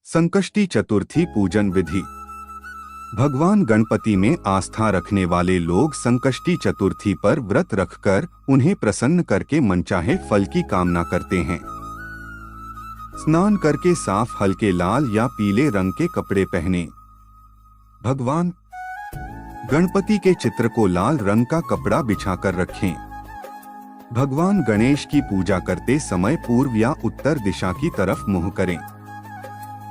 संकष्टी चतुर्थी पूजन विधि। भगवान गणपति में आस्था रखने वाले लोग संकष्टी चतुर्थी पर व्रत रखकर उन्हें प्रसन्न करके मनचाहे फल की कामना करते हैं। स्नान करके साफ हल्के लाल या पीले रंग के कपड़े पहने। भगवान गणपति के चित्र को लाल रंग का कपड़ा बिछाकर रखें। भगवान गणेश की पूजा करते समय पूर्व या उत्तर दिशा की तरफ मुंह करें।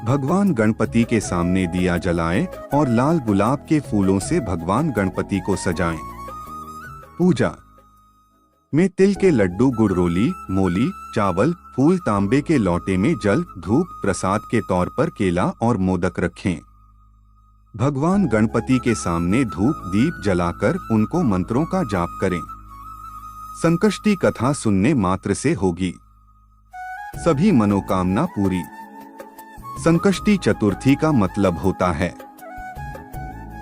भगवान गणपति के सामने दिया जलाएं और लाल गुलाब के फूलों से भगवान गणपति को सजाएं। पूजा में तिल के लड्डू, गुड़रोली, मोली, चावल, फूल, तांबे के लोटे में जल, धूप, प्रसाद के तौर पर केला और मोदक रखें। भगवान गणपति के सामने धूप दीप जलाकर उनको मंत्रों का जाप करें। संकष्टी कथा सुनने मात्र से होगी सभी मनोकामना पूरी। संकष्टी चतुर्थी का मतलब होता है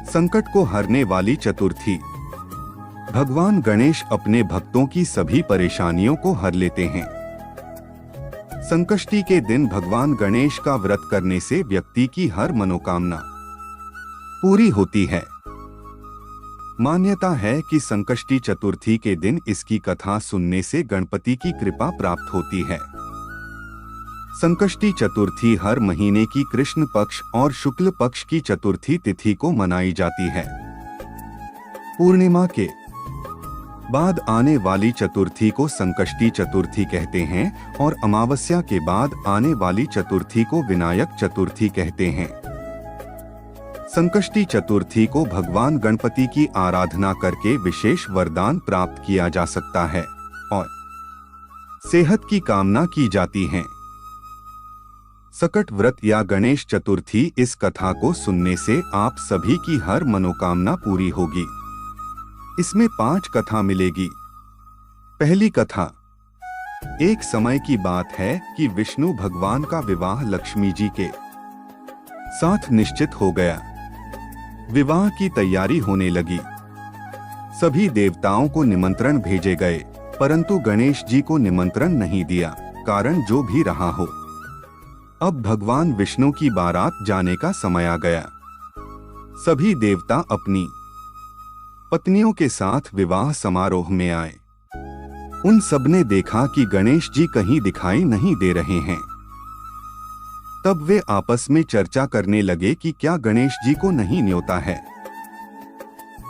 संकट को हरने वाली चतुर्थी। भगवान गणेश अपने भक्तों की सभी परेशानियों को हर लेते हैं। संकष्टी के दिन भगवान गणेश का व्रत करने से व्यक्ति की हर मनोकामना पूरी होती है। मान्यता है कि संकष्टी चतुर्थी के दिन इसकी कथा सुनने से गणपति की कृपा प्राप्त होती है। संकष्टी चतुर्थी हर महीने की कृष्ण पक्ष और शुक्ल पक्ष की चतुर्थी तिथि को मनाई जाती है। पूर्णिमा के बाद आने वाली चतुर्थी को संकष्टी चतुर्थी कहते हैं और अमावस्या के बाद आने वाली चतुर्थी को विनायक चतुर्थी कहते हैं। संकष्टी चतुर्थी को भगवान गणपति की आराधना करके विशेष वरदान प्राप्त किया जा सकता है और सेहत की कामना की जाती है। सकट व्रत या गणेश चतुर्थी, इस कथा को सुनने से आप सभी की हर मनोकामना पूरी होगी। इसमें 5 कथा मिलेगी। पहली कथा। एक समय की बात है कि विष्णु भगवान का विवाह लक्ष्मी जी के साथ निश्चित हो गया। विवाह की तैयारी होने लगी। सभी देवताओं को निमंत्रण भेजे गए, परंतु गणेश जी को निमंत्रण नहीं दिया। कारण जो भी रहा हो, अब भगवान विष्णु की बारात जाने का समय आ गया। सभी देवता अपनी पत्नियों के साथ विवाह समारोह में आए। उन सबने देखा कि गणेश जी कहीं दिखाई नहीं दे रहे हैं। तब वे आपस में चर्चा करने लगे कि क्या गणेश जी को नहीं न्योता है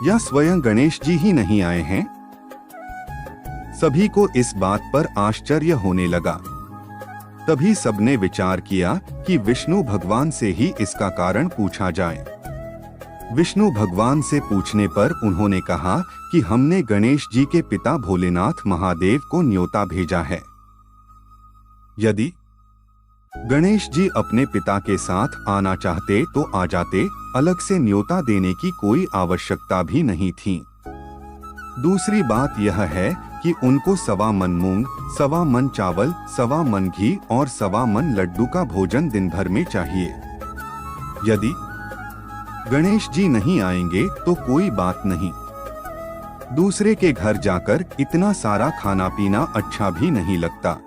या स्वयं गणेश जी ही नहीं आए हैं। सभी को इस बात पर आश्चर्य होने लगा। तभी सबने विचार किया कि विष्णु भगवान से ही इसका कारण पूछा जाए। विष्णु भगवान से पूछने पर उन्होंने कहा कि हमने गणेश जी के पिता भोलेनाथ महादेव को न्योता भेजा है। यदि गणेश जी अपने पिता के साथ आना चाहते तो आ जाते, अलग से न्योता देने की कोई आवश्यकता भी नहीं थी। दूसरी बात यह है कि उनको 1.25 मन मूंग, 1.25 मन चावल, 1.25 मन घी और 1.25 मन लड्डू का भोजन दिन भर में चाहिए। यदि गणेश जी नहीं आएंगे तो कोई बात नहीं। दूसरे के घर जाकर इतना सारा खाना पीना अच्छा भी नहीं लगता।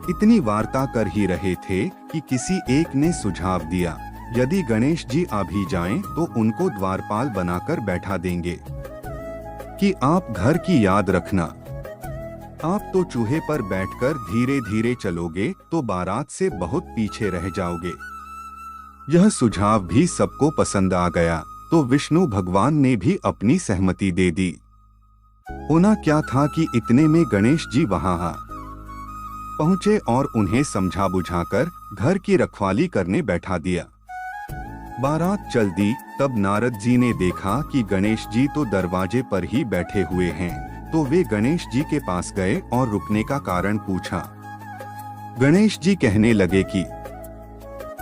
इतनी वार्ता कर ही रहे थे कि किसी एक ने सुझाव दिया, यदि गणेश जी आ भी जाएं तो उनको द्वारपाल बनाकर बैठा देंगे कि आप घर की याद रखना। आप तो चूहे पर बैठकर धीरे धीरे चलोगे तो बारात से बहुत पीछे रह जाओगे। यह सुझाव भी सबको पसंद आ गया, तो विष्णु भगवान ने भी अपनी सहमति दे दी। होना क्या था कि इतने में गणेश जी वहां पहुंचे और उन्हें समझा बुझाकर घर की रखवाली करने बैठा दिया। बारात चल दी। तब नारद जी ने देखा कि गणेश जी तो दरवाजे पर ही बैठे हुए हैं, तो वे गणेश जी के पास गए और रुकने का कारण पूछा। गणेश जी कहने लगे कि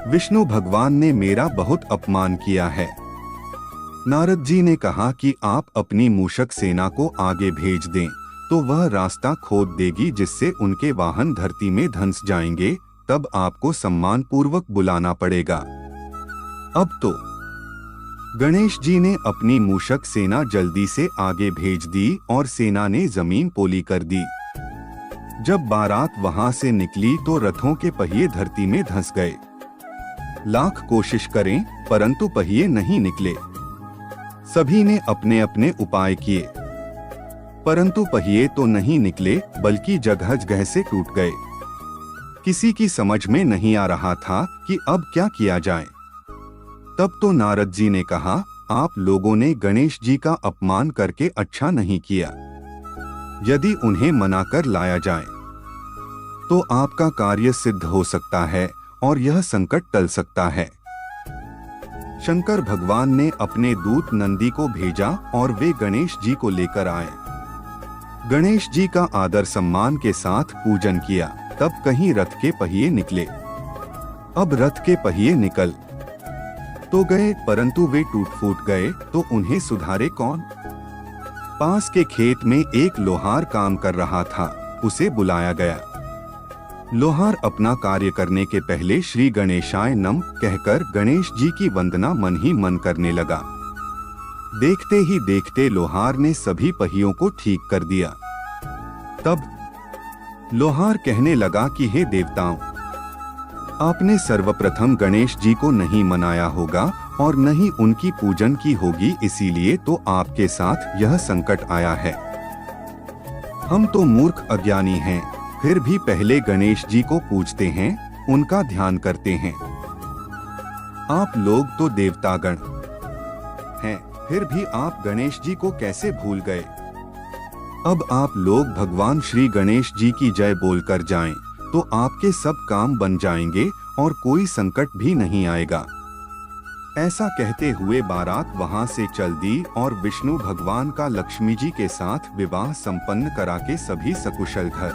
विष्णु भगवान ने मेरा बहुत अपमान किया है। नारद जी ने कहा कि आप अपनी मूषक सेना को आगे भेज दें, तो वह रास्ता खोद देगी जिससे उनके वाहन धरती में धंस जाएंगे। तब आपको सम्मान पूर्वक बुलाना पड़ेगा। अब तो गणेश जी ने अपनी मूषक सेना जल्दी से आगे भेज दी और सेना ने जमीन पोली कर दी। जब बारात वहां से निकली तो रथों के पहिए धरती में धंस गए। लाख कोशिश करें परंतु पहिए नहीं निकले। सभी ने अपने अपने उपाय किए परंतु पहिए तो नहीं निकले बल्कि जगह जगह से टूट गए। किसी की समझ में नहीं आ रहा था कि अब क्या किया जाए। तब तो नारद जी ने कहा, आप लोगों ने गणेश जी का अपमान करके अच्छा नहीं किया। यदि उन्हें मना कर लाया जाए तो आपका कार्य सिद्ध हो सकता है और यह संकट टल सकता है। शंकर भगवान ने अपने दूत नंदी को भेजा और वे गणेश जी को लेकर आए। गणेश जी का आदर सम्मान के साथ पूजन किया। तब कहीं रथ के पहिए निकले। अब रथ के पहिए निकल तो गए परंतु वे टूट फूट गए तो उन्हें सुधारे कौन। पास के खेत में एक लोहार काम कर रहा था, उसे बुलाया गया। लोहार अपना कार्य करने के पहले श्री गणेशाय नमः कहकर गणेश जी की वंदना मन ही मन करने लगा। देखते ही देखते लोहार ने सभी पहियों को ठीक कर दिया। तब लोहार कहने लगा कि हे देवताओं, आपने सर्वप्रथम गणेश जी को नहीं मनाया होगा और न ही उनकी पूजन की होगी, इसीलिए तो आपके साथ यह संकट आया है। हम तो मूर्ख अज्ञानी हैं, फिर भी पहले गणेश जी को पूजते हैं, उनका ध्यान करते हैं। आप लोग तो देवतागण हैं, फिर भी आप गणेश जी को कैसे भूल गए। अब आप लोग भगवान श्री गणेश जी की जय बोलकर जाएं, तो आपके सब काम बन जाएंगे और कोई संकट भी नहीं आएगा। ऐसा कहते हुए बारात वहां से चल दी और विष्णु भगवान का लक्ष्मी जी के साथ विवाह संपन्न करा के सभी सकुशल घर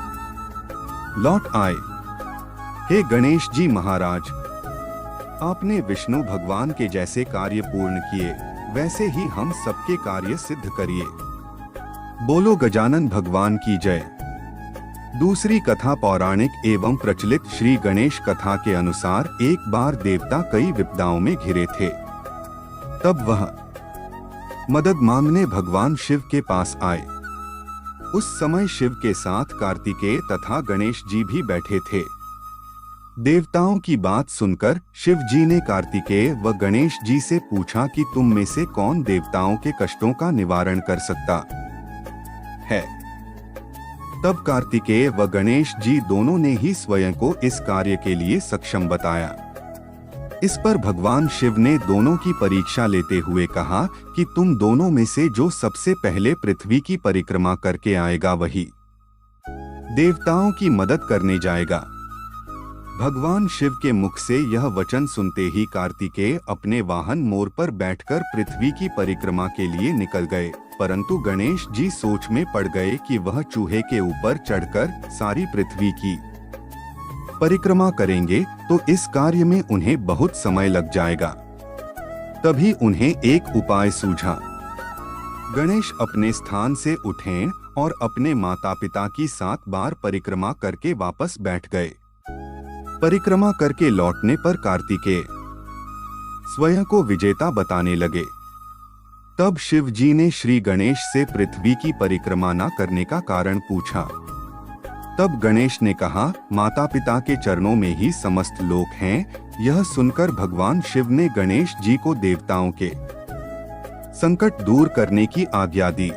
लौट आए। हे गणेश जी महाराज, आपने विष्णु भगवान के जैसे कार्य पूर्ण किए, वैसे ही हम सबके कार्य सिद्ध करिए। बोलो गजानन भगवान की जय। दूसरी कथा पौराणिक एवं प्रचलित श्री गणेश कथा के अनुसार एक बार देवता कई विपदाओं में घिरे थे। तब वह मदद मांगने भगवान शिव के पास आए। उस समय शिव के साथ कार्तिकेय तथा गणेश जी भी बैठे थे। देवताओं की बात सुनकर शिव जी ने कार्तिकेय व गणेश जी से पूछा कि तुम में से कौन देवताओं के कष्टों का निवारण कर सकता है। तब कार्तिकेय व गणेश जी दोनों ने ही स्वयं को इस कार्य के लिए सक्षम बताया। इस पर भगवान शिव ने दोनों की परीक्षा लेते हुए कहा कि तुम दोनों में से जो सबसे पहले पृथ्वी की परिक्रमा करके आएगा वही देवताओं की मदद करने जाएगा। भगवान शिव के मुख से यह वचन सुनते ही कार्तिकेय अपने वाहन मोर पर बैठकर पृथ्वी की परिक्रमा के लिए निकल गए, परंतु गणेश जी सोच में पड़ गए कि वह चूहे के ऊपर चढ़कर सारी पृथ्वी की परिक्रमा करेंगे तो इस कार्य में उन्हें बहुत समय लग जाएगा। तभी उन्हें एक उपाय सूझा। गणेश अपने स्थान से उठे और अपने माता पिता की 7 बार परिक्रमा करके वापस बैठ गए। परिक्रमा करके लौटने पर कार्तिकेय स्वयं को विजेता बताने लगे। तब शिव जी ने श्री गणेश से पृथ्वी की परिक्रमा न करने का कारण पूछा। तब गणेश ने कहा, माता पिता के चरणों में ही समस्त लोक हैं। यह सुनकर भगवान शिव ने गणेश जी को देवताओं के संकट दूर करने की आज्ञा दी।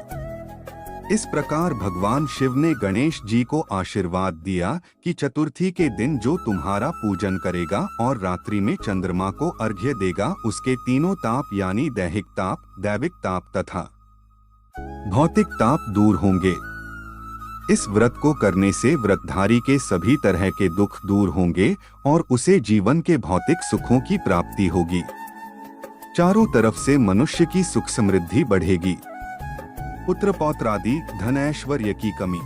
इस प्रकार भगवान शिव ने गणेश जी को आशीर्वाद दिया कि चतुर्थी के दिन जो तुम्हारा पूजन करेगा और रात्रि में चंद्रमा को अर्घ्य देगा, उसके तीनों ताप यानी दैहिक ताप, दैविक ताप तथा भौतिक ताप दूर होंगे। इस व्रत को करने से व्रतधारी के सभी तरह के दुख दूर होंगे और उसे जीवन के भौतिक सुखों की प्राप्ति होगी। चारों तरफ से मनुष्य की सुख समृद्धि बढ़ेगी। पुत्र पौत्रादि धन ऐश्वर्य की कमी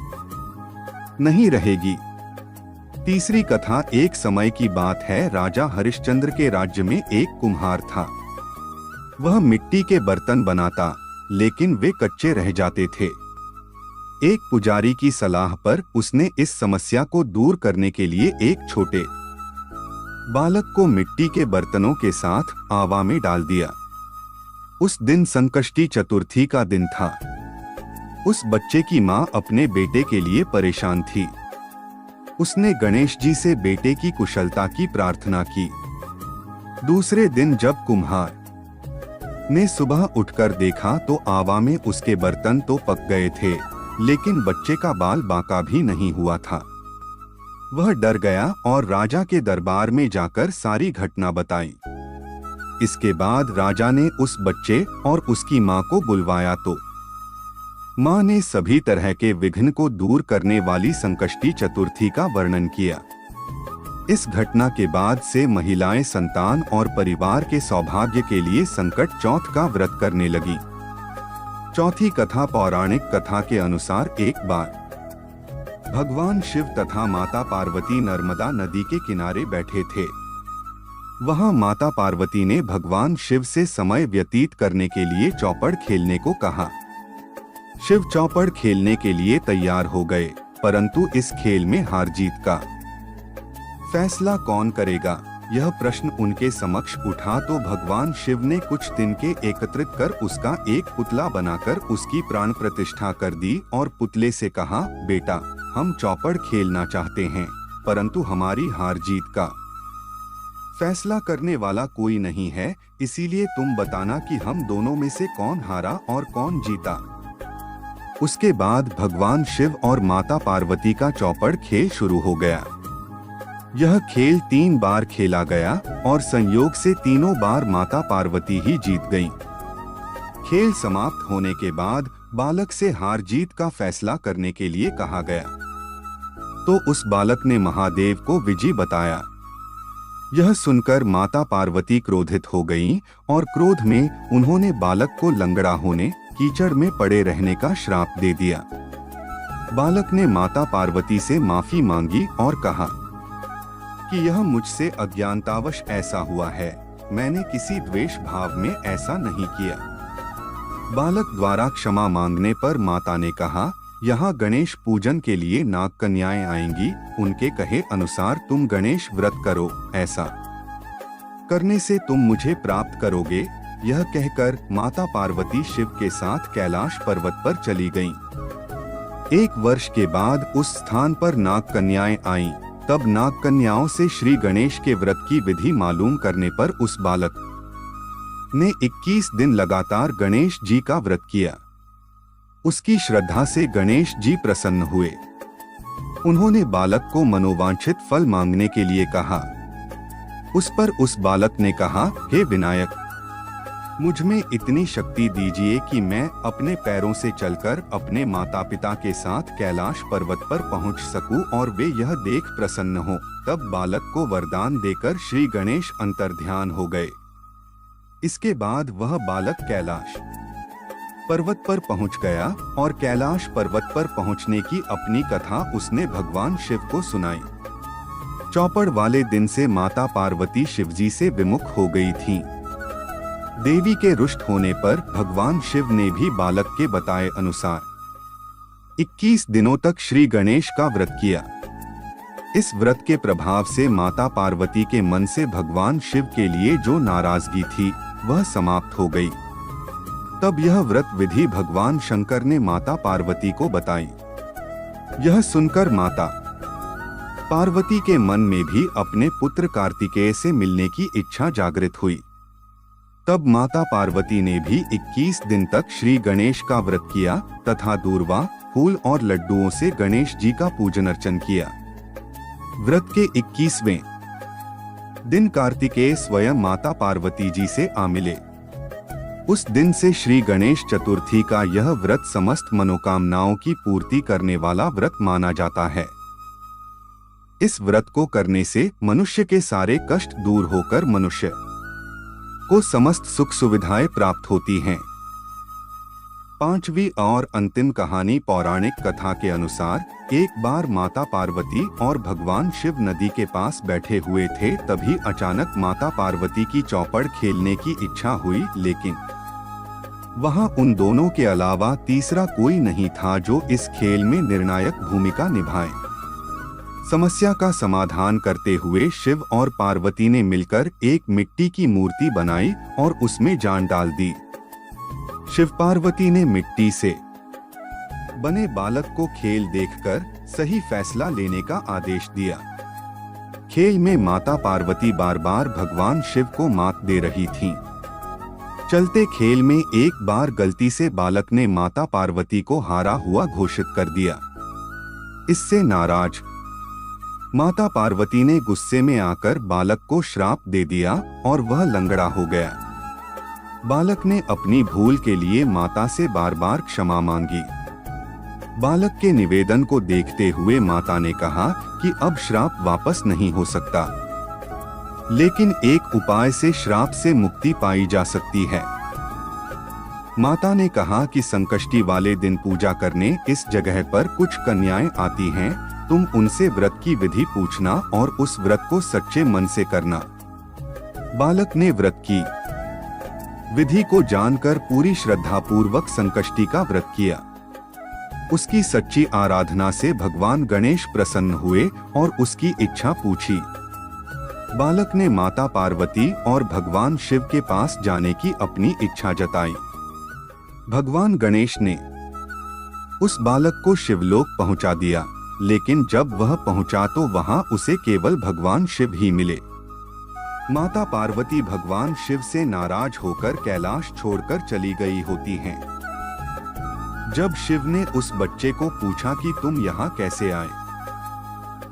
नहीं रहेगी। तीसरी कथा एक समय की बात है। राजा हरिश्चंद्र के राज्य में एक कुम्हार था। वह मिट्टी के बर्तन बनाता, लेकिन वे कच्चे रह जाते थे। एक पुजारी की सलाह पर उसने इस समस्या को दूर करने के लिए एक छोटे बालक को मिट्टी के बर्तनों के साथ आवा में डाल दिया। उस दिन संकष्टी चतुर्थी का दिन था। उस बच्चे की मां अपने बेटे के लिए परेशान थी। उसने गणेश जी से बेटे की कुशलता की प्रार्थना की। दूसरे दिन जब कुम्हार ने सुबह उठकर देखा तो आवा में उसके बर्तन तो पक गए थे, लेकिन बच्चे का बाल बांका भी नहीं हुआ था। वह डर गया और राजा के दरबार में जाकर सारी घटना बताई। इसके बाद राजा ने उस बच्चे और उसकी मां को बुलवाया तो मां ने सभी तरह के विघ्न को दूर करने वाली संकष्टी चतुर्थी का वर्णन किया। इस घटना के बाद से महिलाएं संतान और परिवार के सौभाग्य के लिए संकट चौथ का व्रत करने लगी। चौथी कथा पौराणिक कथा के अनुसार एक बार भगवान शिव तथा माता पार्वती नर्मदा नदी के किनारे बैठे थे। वहां माता पार्वती ने भगवान शिव से समय व्यतीत करने के लिए चौपड़ खेलने को कहा। शिव चौपड़ खेलने के लिए तैयार हो गए, परंतु इस खेल में हार जीत का फैसला कौन करेगा, यह प्रश्न उनके समक्ष उठा तो भगवान शिव ने कुछ तिनके एकत्रित कर उसका एक पुतला बनाकर उसकी प्राण प्रतिष्ठा कर दी और पुतले से कहा, बेटा, हम चौपड़ खेलना चाहते हैं, परंतु हमारी हार जीत का फैसला करने वाला कोई नहीं है, इसीलिए तुम बताना कि हम दोनों में से कौन हारा और कौन जीता। उसके बाद भगवान शिव और माता पार्वती का चौपड़ खेल शुरू हो गया। यह खेल 3 बार खेला गया और संयोग से तीनों बार माता पार्वती ही जीत गईं। खेल समाप्त होने के बाद बालक से हार जीत का फैसला करने के लिए कहा गया, तो उस बालक ने महादेव को विजयी बताया। यह सुनकर माता पार्वती क्रोधित हो गईं और क्रोध में उन्होंने बालक को लंगड़ा होने, कीचड़ में पड़े रहने का श्राप दे दिया। बालक ने माता पार्वती से माफी मांगी और कहा कि यह मुझसे अज्ञानतावश ऐसा हुआ है, मैंने किसी द्वेष भाव में ऐसा नहीं किया। बालक द्वारा क्षमा मांगने पर माता ने कहा, यहाँ गणेश पूजन के लिए नाग कन्याएं आएंगी, उनके कहे अनुसार तुम गणेश व्रत करो, ऐसा करने से तुम मुझे प्राप्त करोगे। यह कहकर माता पार्वती शिव के साथ कैलाश पर्वत पर चली गईं। 1 वर्ष के बाद उस स्थान पर नाग कन्याएं आईं। तब नाग कन्याओं से श्री गणेश के व्रत की विधि मालूम करने पर उस बालक ने 21 दिन लगातार गणेश जी का व्रत किया। उसकी श्रद्धा से गणेश जी प्रसन्न हुए। उन्होंने बालक को मनोवांछित फल मांगने के लिए कहा। उस पर उस बालक ने कहा, हे विनायक, मुझ में इतनी शक्ति दीजिए कि मैं अपने पैरों से चलकर अपने माता पिता के साथ कैलाश पर्वत पर पहुंच सकूं और वे यह देख प्रसन्न हों। तब बालक को वरदान देकर श्री गणेश अंतर्ध्यान हो गए। इसके बाद वह बालक कैलाश पर्वत पर पहुंच गया और कैलाश पर्वत पर पहुंचने की अपनी कथा उसने भगवान शिव को सुनाई। चौपड़ वाले दिन से माता पार्वती शिवजी से विमुख हो गई थीं। देवी के रुष्ट होने पर भगवान शिव ने भी बालक के बताए अनुसार 21 दिनों तक श्री गणेश का व्रत किया। इस व्रत के प्रभाव से माता पार्वती के मन से भगवान शिव के लिए जो नाराजगी थी वह समाप्त हो गई। तब यह व्रत विधि भगवान शंकर ने माता पार्वती को बताई। यह सुनकर माता पार्वती के मन में भी अपने पुत्र कार्तिकेय से मिलने की इच्छा जागृत हुई। तब माता पार्वती ने भी 21 दिन तक श्री गणेश का व्रत किया तथा दूर्वा, फूल और लड्डुओं से गणेश जी का पूजन अर्चन किया। व्रत के 21वें दिन कार्तिकेय स्वयं माता पार्वती जी से आ मिले। उस दिन से श्री गणेश चतुर्थी का यह व्रत समस्त मनोकामनाओं की पूर्ति करने वाला व्रत माना जाता है। इस व्रत को करने से मनुष्य के सारे कष्ट दूर होकर मनुष्य को समस्त सुख सुविधाएं प्राप्त होती हैं। 5वीं और अंतिम कहानी पौराणिक कथा के अनुसार एक बार माता पार्वती और भगवान शिव नदी के पास बैठे हुए थे। तभी अचानक माता पार्वती की चौपड़ खेलने की इच्छा हुई, लेकिन वहां उन दोनों के अलावा तीसरा कोई नहीं था जो इस खेल में निर्णायक भूमिका निभाए। समस्या का समाधान करते हुए शिव और पार्वती ने मिलकर एक मिट्टी की मूर्ति बनाई और उसमें जान डाल दी। शिव पार्वती ने मिट्टी से बने बालक को खेल देखकर सही फैसला लेने का आदेश दिया। खेल में माता पार्वती बार बार भगवान शिव को मात दे रही थीं। चलते खेल में एक बार गलती से बालक ने माता पार्वती को हारा हुआ घोषित कर दिया। इससे नाराज माता पार्वती ने गुस्से में आकर बालक को श्राप दे दिया और वह लंगड़ा हो गया। बालक ने अपनी भूल के लिए माता से बार बार क्षमा मांगी। बालक के निवेदन को देखते हुए माता ने कहा कि अब श्राप वापस नहीं हो सकता, लेकिन एक उपाय से श्राप से मुक्ति पाई जा सकती है। माता ने कहा कि संकष्टी वाले दिन पूजा करने इस जगह पर कुछ कन्याएं आती हैं, तुम उनसे व्रत की विधि पूछना और उस व्रत को सच्चे मन से करना। बालक ने व्रत की विधि को जानकर पूरी श्रद्धापूर्वक संकष्टी का व्रत किया। उसकी सच्ची आराधना से भगवान गणेश प्रसन्न हुए और उसकी इच्छा पूछी। बालक ने माता पार्वती और भगवान शिव के पास जाने की अपनी इच्छा जताई। भगवान गणेश ने उस बालक को शिवलोक पहुंचा दिया, लेकिन जब वह पहुंचा तो वहां उसे केवल भगवान शिव ही मिले। माता पार्वती भगवान शिव से नाराज होकर कैलाश छोड़कर चली गई होती हैं। जब शिव ने उस बच्चे को पूछा कि तुम यहाँ कैसे आए,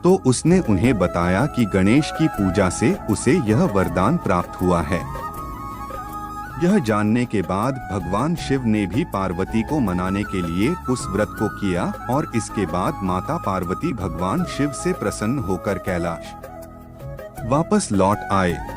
तो उसने उन्हें बताया कि गणेश की पूजा से उसे यह वरदान प्राप्त हुआ है। यह जानने के बाद भगवान शिव ने भी पार्वती को मनाने के लिए उस व्रत को किया और इसके बाद माता पार्वती भगवान शिव से प्रसन्न होकर कैलाश वापस लौट आए।